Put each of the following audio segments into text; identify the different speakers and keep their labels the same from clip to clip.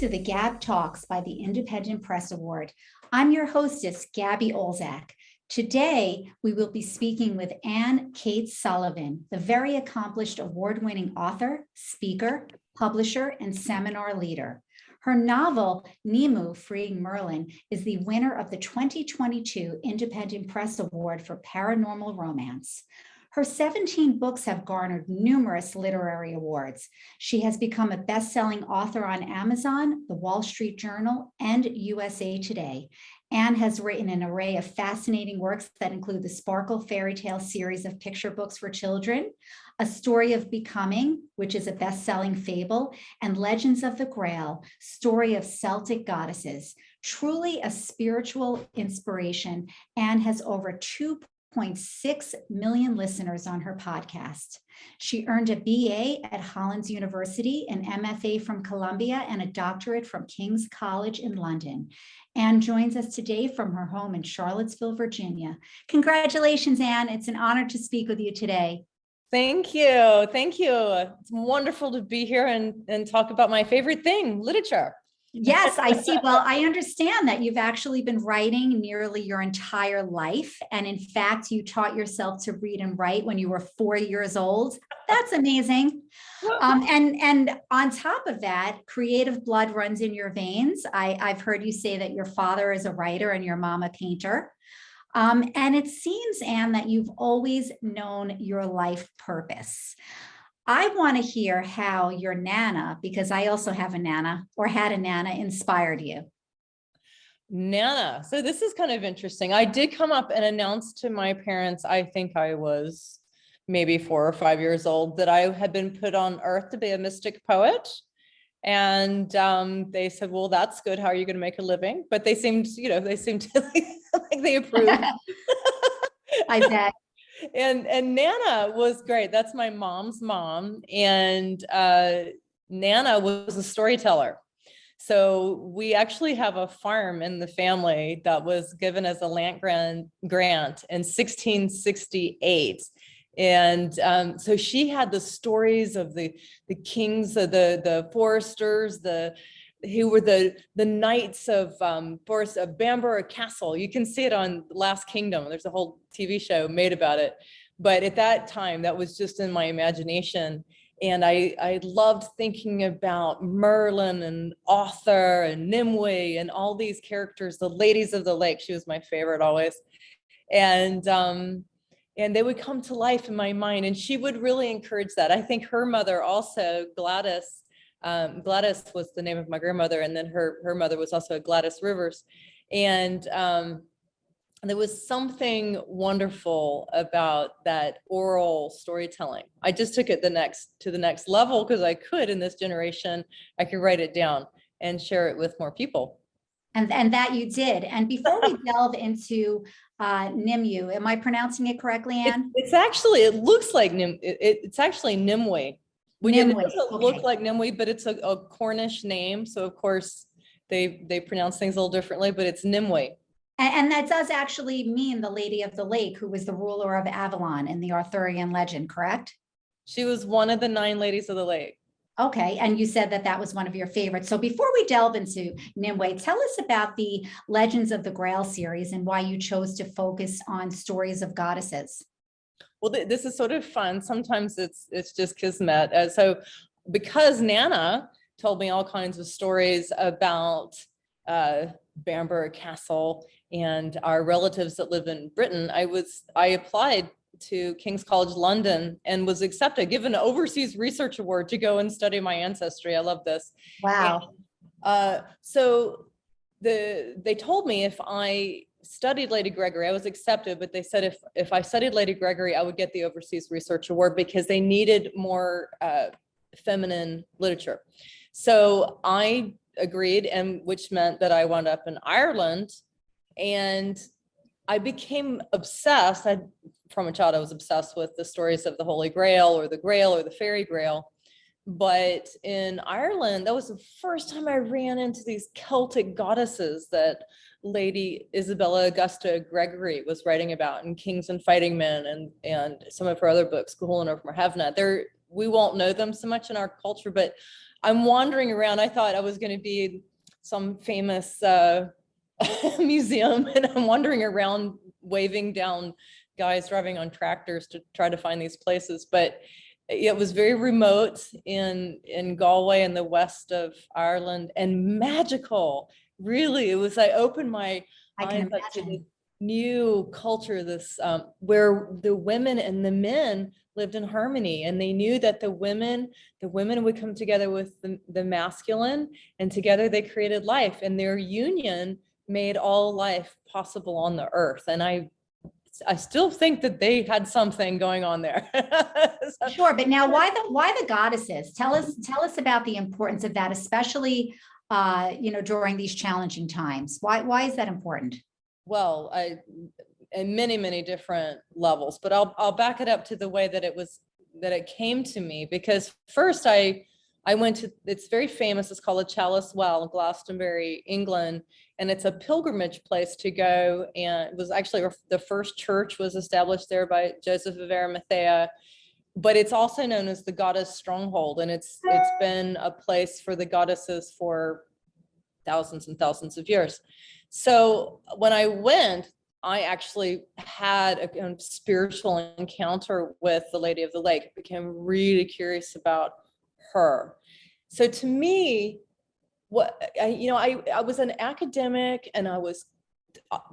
Speaker 1: to the GAB Talks by the Independent Press Award. I'm your hostess, Gabby Olzak. Today, we will be speaking with Ayn Cates Sullivan, the very accomplished award-winning author, speaker, publisher, and seminar leader. Her novel, Nimu, Freeing Merlin, is the winner of the 2022 Independent Press Award for Paranormal Romance. Her 17 books have garnered numerous literary awards. She has become a best-selling author on Amazon, The Wall Street Journal, and USA Today, and has written an array of fascinating works that include the Sparkle Fairy Tale series of picture books for children, A Story of Becoming, which is a best-selling fable, and Legends of the Grail, Story of Celtic Goddesses. Truly a spiritual inspiration, and has over 2.6 million listeners on her podcast. She earned a BA at Hollins University, an MFA from Columbia, and a doctorate from King's College in London. Anne joins us today from her home in Charlottesville, Virginia. Congratulations, Anne. It's an honor to speak with you today.
Speaker 2: Thank you. Thank you. It's wonderful to be here and talk about my favorite thing, literature.
Speaker 1: Yes, I see. Well, I understand that you've actually been writing nearly your entire life. And in fact, you taught yourself to read and write when you were 4 years old. That's amazing. And on top of that, creative blood runs in your veins. I've heard you say that your father is a writer and your mom a painter. And it seems, Anne, that you've always known your life purpose. I want to hear how your Nana, because I also have a Nana or had a Nana, inspired you.
Speaker 2: Nana. So this is kind of interesting. I did come up and announce to my parents, I think I was maybe 4 or 5 years old, that I had been put on earth to be a mystic poet. And they said, well, that's good. How are you going to make a living? But they seemed to like they approved.
Speaker 1: I bet.
Speaker 2: And Nana was great. That's my mom's mom. And Nana was a storyteller. So we actually have a farm in the family that was given as a land grant in 1668. And so she had the stories of the kings of the foresters, who were the knights of forest of Bamborough Castle. You can see it on Last Kingdom. There's a whole TV show made about it. But at that time, that was just in my imagination. And I loved thinking about Merlin and Hawthorn and Nimue and all these characters, the ladies of the lake. She was my favorite always. And they would come to life in my mind. And she would really encourage that. I think her mother also, Gladys was the name of my grandmother, and then her mother was also Gladys Rivers. And there was something wonderful about that oral storytelling. I just took it to the next level because I could, in this generation, I could write it down and share it with more people.
Speaker 1: And that you did. And before we delve into Nimue, am I pronouncing it correctly, Anne?
Speaker 2: It looks like it's actually Nimue. It doesn't look like Nimue, but it's a Cornish name. So of course they pronounce things a little differently, but it's Nimue.
Speaker 1: And that does actually mean the Lady of the Lake, who was the ruler of Avalon in the Arthurian legend, correct?
Speaker 2: She was one of the 9 ladies of the lake.
Speaker 1: Okay, and you said that was one of your favorites. So before we delve into Nimue, tell us about the Legends of the Grail series and why you chose to focus on stories of goddesses.
Speaker 2: Well, this is sort of fun. Sometimes it's just kismet. So because Nana told me all kinds of stories about Bamborough Castle and our relatives that live in Britain, I applied to King's College London and was accepted, given an overseas research award to go and study my ancestry. I love this.
Speaker 1: Wow.
Speaker 2: And, so they told me if I studied Lady Gregory, I was accepted, but they said if I studied Lady Gregory, I would get the Overseas Research Award because they needed more feminine literature. So I agreed, and which meant that I wound up in Ireland, and I became obsessed. From a child, I was obsessed with the stories of the Holy Grail or the Fairy Grail. But in Ireland, that was the first time I ran into these Celtic goddesses that Lady Isabella Augusta Gregory was writing about in Kings and Fighting Men and some of her other books, Guhulin of Merhevna. we won't know them so much in our culture, but I'm wandering around. I thought I was going to be some famous museum, and I'm wandering around waving down guys driving on tractors to try to find these places. But it was very remote in Galway in the west of Ireland, and magical. Really, it was, I opened my eyes up to this new culture, this where the women and the men lived in harmony, and they knew that the women would come together with the masculine, and together they created life, and their union made all life possible on the earth. And I still think that they had something going on there.
Speaker 1: Sure, but now why the goddesses? Tell us about the importance of that, especially during these challenging times. Why is that important?
Speaker 2: Well, in many different levels, but I'll back it up to the way that it came to me, because first I went to, it's very famous, it's called the Chalice Well in Glastonbury, England, and it's a pilgrimage place to go. And it was actually, the first church was established there by Joseph of Arimathea, but it's also known as the goddess stronghold, and it's been a place for the goddesses for thousands and thousands of years. So when I went, I actually had a kind of spiritual encounter with the Lady of the Lake. I became really curious about her. So to me, I was an academic and I was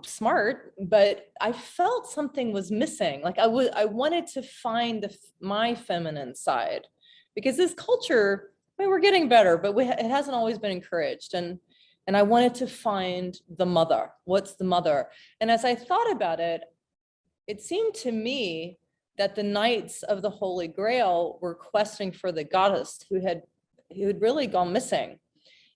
Speaker 2: smart, but I felt something was missing. Like I wanted to find my feminine side, because this culture, I mean, we're getting better, but it hasn't always been encouraged. And I wanted to find the mother. What's the mother? And as I thought about it, it seemed to me that the Knights of the Holy Grail were questing for the goddess who had really gone missing.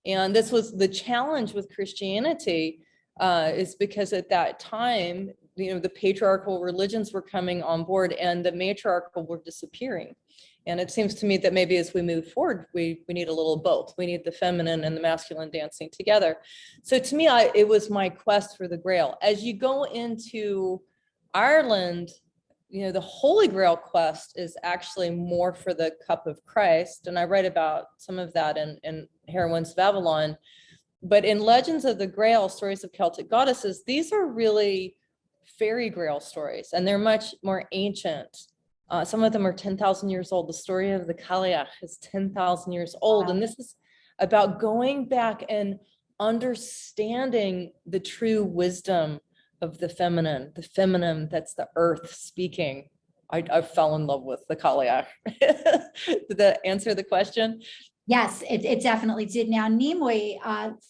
Speaker 2: And this was the challenge with Christianity, is because at that time, the patriarchal religions were coming on board and the matriarchal were disappearing. And it seems to me that maybe as we move forward, we need a little both. We need the feminine and the masculine dancing together. So to me, it was my quest for the Grail. As you go into Ireland, the Holy Grail quest is actually more for the cup of Christ. And I write about some of that in Heroines of Avalon. But in Legends of the Grail, stories of Celtic goddesses, these are really fairy Grail stories, and they're much more ancient. Some of them are 10,000 years old. The story of the Cailleach is 10,000 years old. Wow. And this is about going back and understanding the true wisdom of the feminine that's the earth speaking. I fell in love with the Cailleach. Did that answer the question?
Speaker 1: Yes, it definitely did. Now, Nimue,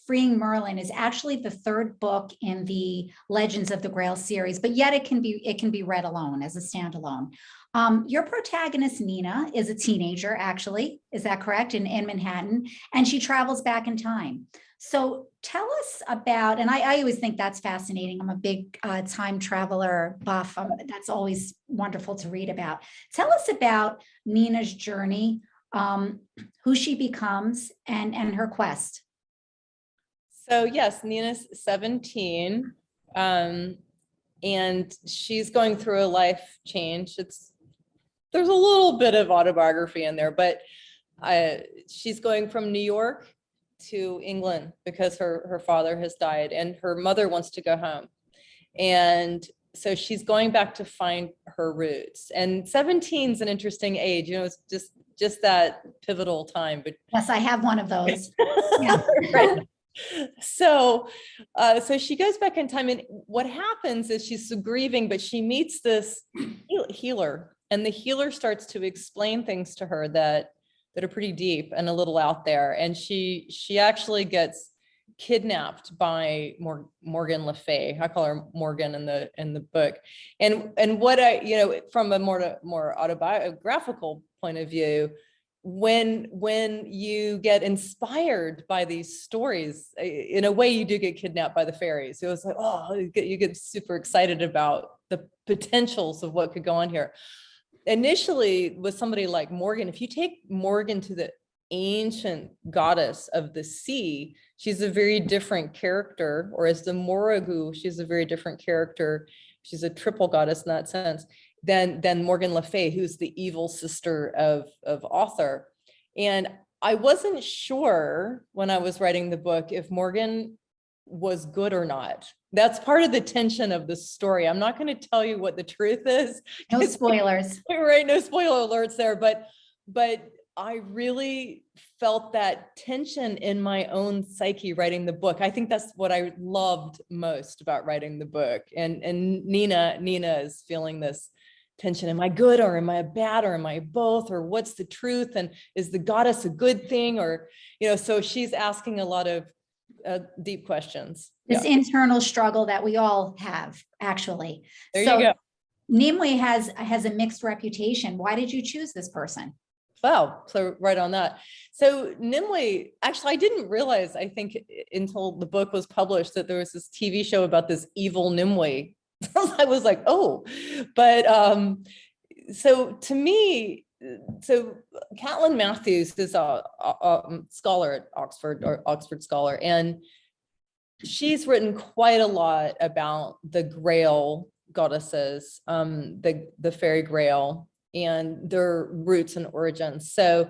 Speaker 1: Freeing Merlin, is actually the third book in the Legends of the Grail series, but yet it can be read alone as a standalone. Your protagonist, Nina, is a teenager, actually. Is that correct? In Manhattan, and she travels back in time. So tell us about, and I always think that's fascinating. I'm a big time traveler buff. That's always wonderful to read about. Tell us about Nina's journey, who she becomes, and her quest.
Speaker 2: So yes, Nina's 17, and she's going through a life change. There's a little bit of autobiography in there, but she's going from New York to England because her father has died and her mother wants to go home. And so she's going back to find her roots. And 17 is an interesting age, it's just that pivotal time. But
Speaker 1: yes, I have one of those. Yeah.
Speaker 2: Right. So she goes back in time, and what happens is she's grieving, but she meets this healer, and the healer starts to explain things to her that are pretty deep and a little out there. And she actually gets kidnapped by Morgan Le Fay. I call her Morgan in the book. And what from a more autobiographical point of view, when you get inspired by these stories, in a way you do get kidnapped by the fairies. It was like, oh, you get super excited about the potentials of what could go on here. Initially, with somebody like Morgan, if you take Morgan to the ancient goddess of the sea, she's a very different character, or as the Morrigu, she's a very different character. She's a triple goddess in that sense. than Morgan Le Fay, who's the evil sister of Arthur. And I wasn't sure when I was writing the book if Morgan was good or not. That's part of the tension of the story. I'm not going to tell you what the truth is.
Speaker 1: No spoilers.
Speaker 2: Right, no spoiler alerts there, but I really felt that tension in my own psyche writing the book. I think that's what I loved most about writing the book. And Nina is feeling this tension. Am I good or am I bad or am I both, or what's the truth? And is the goddess a good thing? Or, so she's asking a lot of deep questions.
Speaker 1: This internal struggle that we all have, actually.
Speaker 2: There you go.
Speaker 1: Nimue has a mixed reputation. Why did you choose this person?
Speaker 2: Wow. So right on that. So Nimue, actually, I didn't realize, I think until the book was published, that there was this TV show about this evil Nimue. I was like, oh, but so to me, so Caitlin Matthews is a scholar at Oxford, or Oxford scholar, and she's written quite a lot about the Grail goddesses, the fairy Grail, and their roots and origins. So,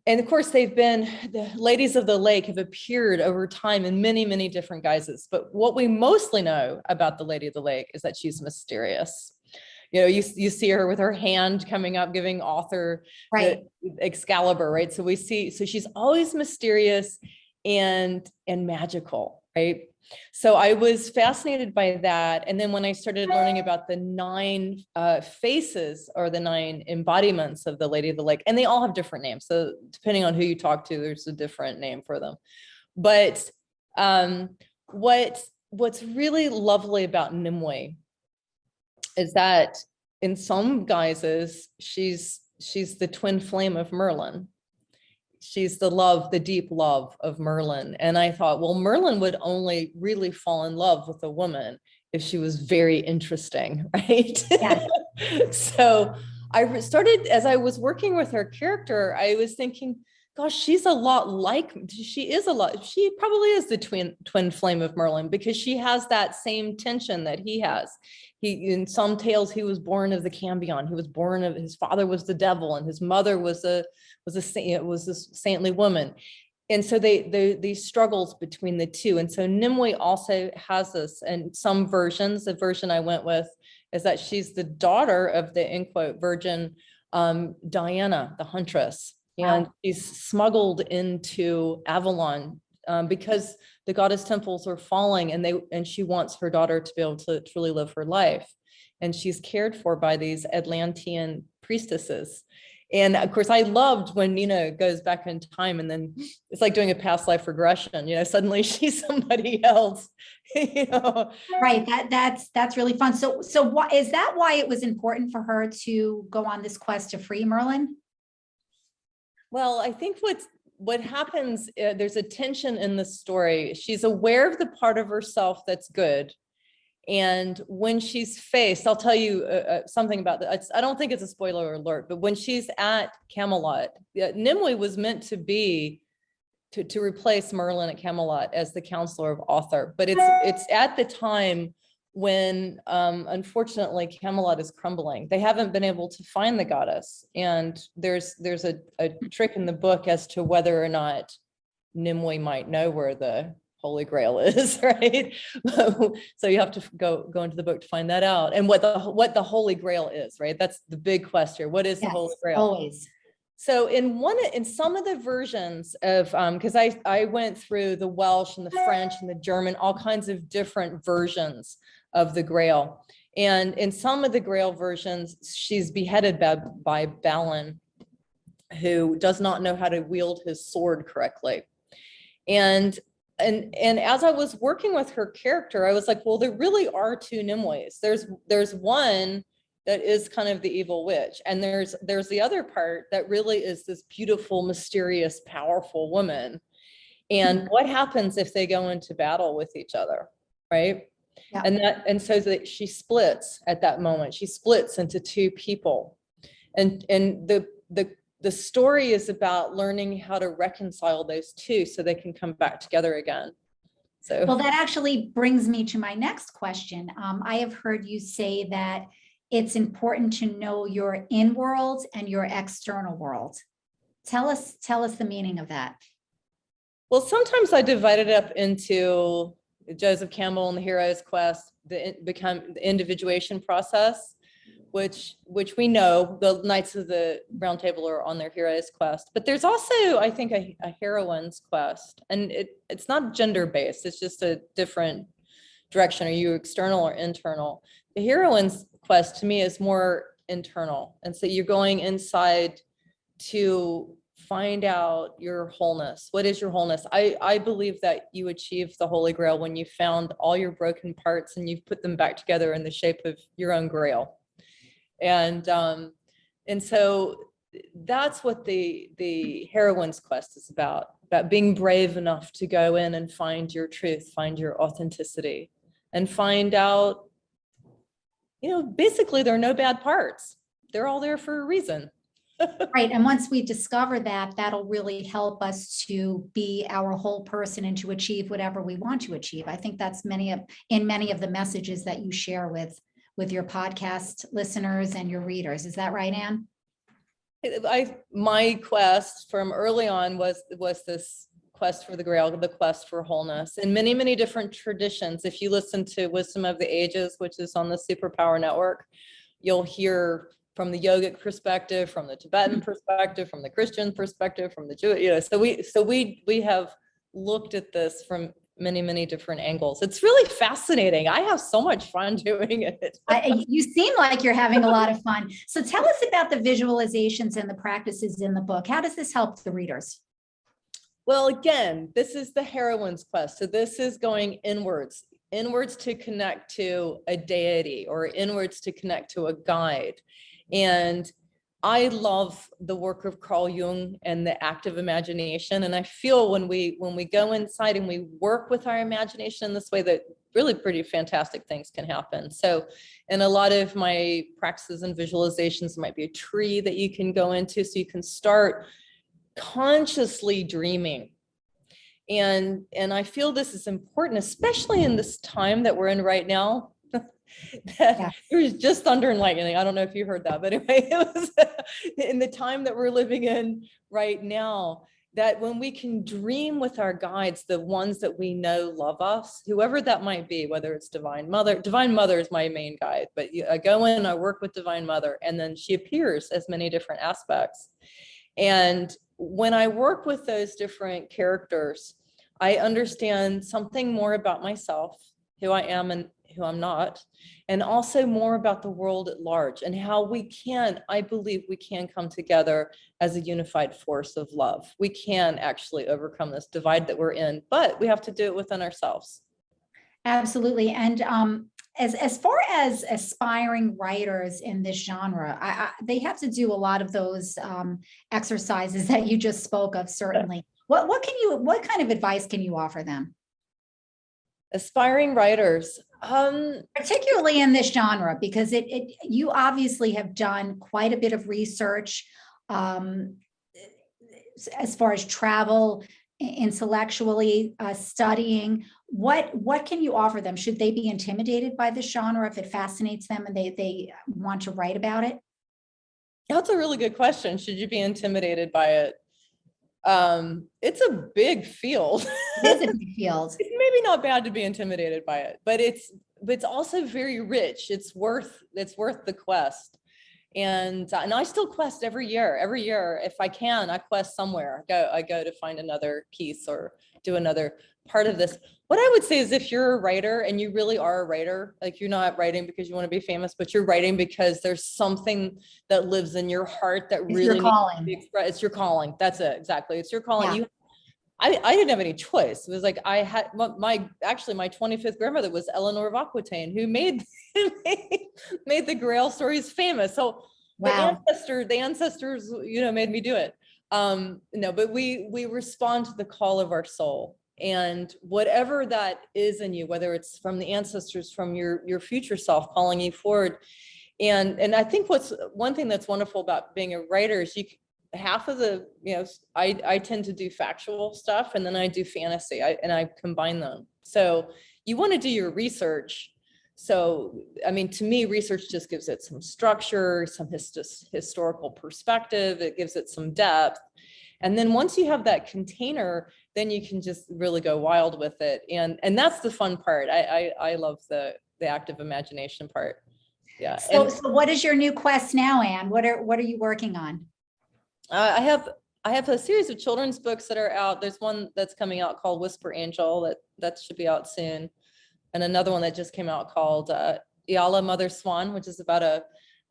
Speaker 2: and of course, the ladies of the lake have appeared over time in many, many different guises. But what we mostly know about the Lady of the Lake is that she's mysterious. You see her with her hand coming up, giving Arthur the Excalibur, right? So she's always mysterious and magical, right? So I was fascinated by that. And then when I started learning about the 9 faces, or the 9 embodiments of the Lady of the Lake, and they all have different names. So depending on who you talk to, there's a different name for them. But what's really lovely about Nimue is that in some guises, she's the twin flame of Merlin. She's the deep love of Merlin. And I thought, well, Merlin would only really fall in love with a woman if she was very interesting, right?
Speaker 1: Yeah.
Speaker 2: So I started, as I was working with her character, I was thinking, gosh, she probably is the twin flame of Merlin, because she has that same tension that he has. In some tales, he was born of the Cambion. He was born of, his father was the devil, and his mother was a saintly woman. And so these struggles between the two. And so Nimue also has this, and some versions, the version I went with is that she's the daughter of the, in quote, virgin Diana, the huntress. And she's smuggled into Avalon because the goddess temples are falling, and she wants her daughter to be able to truly live her life. And she's cared for by these Atlantean priestesses. And of course, I loved when Nina goes back in time, and then it's like doing a past life regression. Suddenly she's somebody else.
Speaker 1: Right. That's really fun. So what is that? Why it was important for her to go on this quest to free Merlin?
Speaker 2: Well, I think what happens, there's a tension in the story. She's aware of the part of herself that's good. And when she's faced, I'll tell you something about that. I don't think it's a spoiler alert, but when she's at Camelot, Nimue was meant to be to replace Merlin at Camelot as the counselor of Arthur. But it's at the time when unfortunately Camelot is crumbling. They haven't been able to find the goddess. And there's a trick in the book as to whether or not Nimue might know where the Holy Grail is, right? So you have to go into the book to find that out, and what the Holy Grail is, right? That's the big question. What is the Holy Grail?
Speaker 1: Always.
Speaker 2: So in some of the versions of, because I went through the Welsh and the French and the German, all kinds of different versions of the Grail. And in some of the Grail versions, she's beheaded by Balin, who does not know how to wield his sword correctly. And as I was working with her character, I was like, well, there really are 2 Nimues. There's one that is kind of the evil witch, and there's the other part that really is this beautiful, mysterious, powerful woman. And what happens if they go into battle with each other, right? Yeah. And so that she splits at that moment. She splits into 2 people, and the story is about learning how to reconcile those 2 so they can come back together again. So,
Speaker 1: well, that actually brings me to my next question. I have heard you say that it's important to know your in world and your external world. Tell us the meaning of that.
Speaker 2: Well, sometimes I divide it up into Joseph Campbell and the hero's quest, the individuation process, which we know the Knights of the Round Table are on their hero's quest. But there's also, I think, a heroine's quest. And it's not gender-based. It's just a different direction. Are you external or internal? The heroine's quest to me is more internal. And so you're going inside to find out your wholeness. What is your wholeness? I believe that you achieve the Holy Grail when you found all your broken parts and you've put them back together in the shape of your own grail. And so that's what the heroine's quest is about being brave enough to go in and find your truth, find your authenticity, and find out, basically there are no bad parts. They're all there for a reason.
Speaker 1: Right. And once we discover that, that'll really help us to be our whole person and to achieve whatever we want to achieve. I think that's many of the messages that you share with your podcast listeners and your readers. Is that right, Ann?
Speaker 2: My quest from early on was this quest for the Grail, the quest for wholeness, in many, many different traditions. If you listen to Wisdom of the Ages, which is on the Superpower Network, you'll hear from the yogic perspective, from the Tibetan perspective, from the Christian perspective, from the Jewish, so we have looked at this from many, many different angles. It's really fascinating. I have so much fun doing it.
Speaker 1: You seem like you're having a lot of fun. So tell us about the visualizations and the practices in the book. How does this help the readers?
Speaker 2: Well, again, this is the heroine's quest. So this is going inwards to connect to a deity, or inwards to connect to a guide. And I love the work of Carl Jung and the active imagination. And I feel when we go inside and we work with our imagination in this way, that really pretty fantastic things can happen. So in a lot of my practices and visualizations, there might be a tree that you can go into, so you can start consciously dreaming. And I feel this is important, especially in this time that we're in right now. That it was just thunder and lightning. I don't know if you heard that, but anyway, it was in the time that we're living in right now, that when we can dream with our guides, the ones that we know love us, whoever that might be, whether it's Divine Mother is my main guide, but I go in, I work with Divine Mother, and then she appears as many different aspects. And when I work with those different characters, I understand something more about myself, who I am and who I'm not, and also more about the world at large, and how I believe we can come together as a unified force of love. We can actually overcome this divide that we're in, but we have to do it within ourselves.
Speaker 1: Absolutely. And as far as aspiring writers in this genre, they have to do a lot of those exercises that you just spoke of, certainly. What kind of advice can you offer them?
Speaker 2: Aspiring writers,
Speaker 1: particularly in this genre, because you obviously have done quite a bit of research as far as travel, intellectually studying. What can you offer them? Should they be intimidated by this genre if it fascinates them and they want to write about it?
Speaker 2: That's a really good question. Should you be intimidated by it? It's a big field.
Speaker 1: It is a big field.
Speaker 2: It's maybe not bad to be intimidated by it, but it's also very rich. It's worth the quest. And I still quest every year. Every year, if I can, I quest somewhere. I go to find another piece or do another part of this. What I would say is, if you're a writer and you really are a writer, like you're not writing because you want to be famous, but you're writing because there's something that lives in your heart that really
Speaker 1: needs to
Speaker 2: be expressed. It's your calling. That's it. Exactly. It's your calling.
Speaker 1: Yeah.
Speaker 2: I didn't have any choice. It was like I had my 25th grandmother was Eleanor of Aquitaine, who made the Grail stories famous. So
Speaker 1: wow.
Speaker 2: the ancestors, made me do it. No, but we respond to the call of our soul, and whatever that is in you, whether it's from the ancestors, from your future self calling you forward. And I think one thing that's wonderful about being a writer is half of the, I tend to do factual stuff, and then I do fantasy, and I combine them. So you want to do your research So, I mean, to me, research just gives it some structure, some historical perspective. It gives it some depth. And then once you have that container, then you can just really go wild with it. And that's the fun part. I love the active imagination part. Yeah.
Speaker 1: So what is your new quest now, Anne? What are you working on?
Speaker 2: I have a series of children's books that are out. There's one that's coming out called Whisper Angel that should be out soon. And another one that just came out called Iala Mother Swan, which is about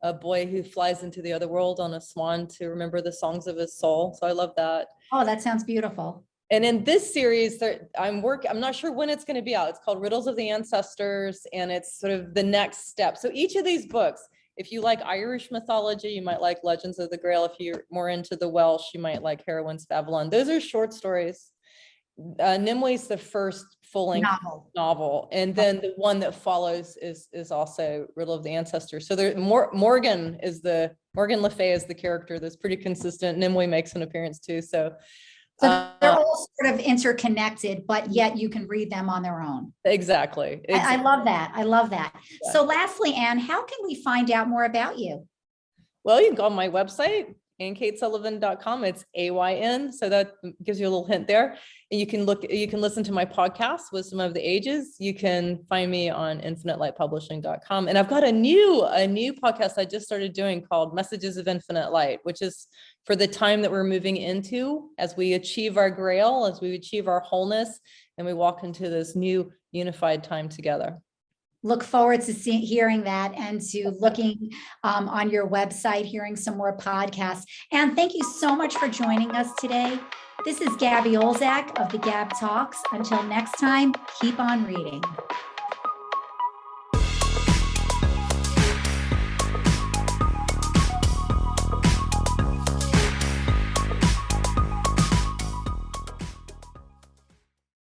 Speaker 2: a boy who flies into the other world on a swan to remember the songs of his soul. So I love that.
Speaker 1: Oh, that sounds beautiful.
Speaker 2: And in this series, I'm not sure when it's going to be out. It's called Riddles of the Ancestors, and it's sort of the next step. So each of these books, if you like Irish mythology, you might like Legends of the Grail. If you're more into the Welsh, you might like Heroine's Babylon. Those are short stories. Nimue is the first full-length novel, and then the one that follows is also Riddle of the Ancestors. So there, Morgan Le Fay is the character that's pretty consistent. Nimue makes an appearance too. So
Speaker 1: they're all sort of interconnected, but yet you can read them on their own.
Speaker 2: Exactly.
Speaker 1: I love that. I love that.
Speaker 2: Yeah.
Speaker 1: So lastly, Anne, how can we find out more about you?
Speaker 2: Well, you can go on my website, AynCatesSullivan.com. It's AYN. So that gives you a little hint there. And you can listen to my podcast, Wisdom of the Ages. You can find me on infinitelightpublishing.com. And I've got a new podcast I just started doing called Messages of Infinite Light, which is for the time that we're moving into as we achieve our grail, as we achieve our wholeness, and we walk into this new unified time together.
Speaker 1: Look forward to hearing that and to looking on your website, hearing some more podcasts. And thank you so much for joining us today. This is Gabby Olzak of the GAB Talks. Until next time, keep on reading.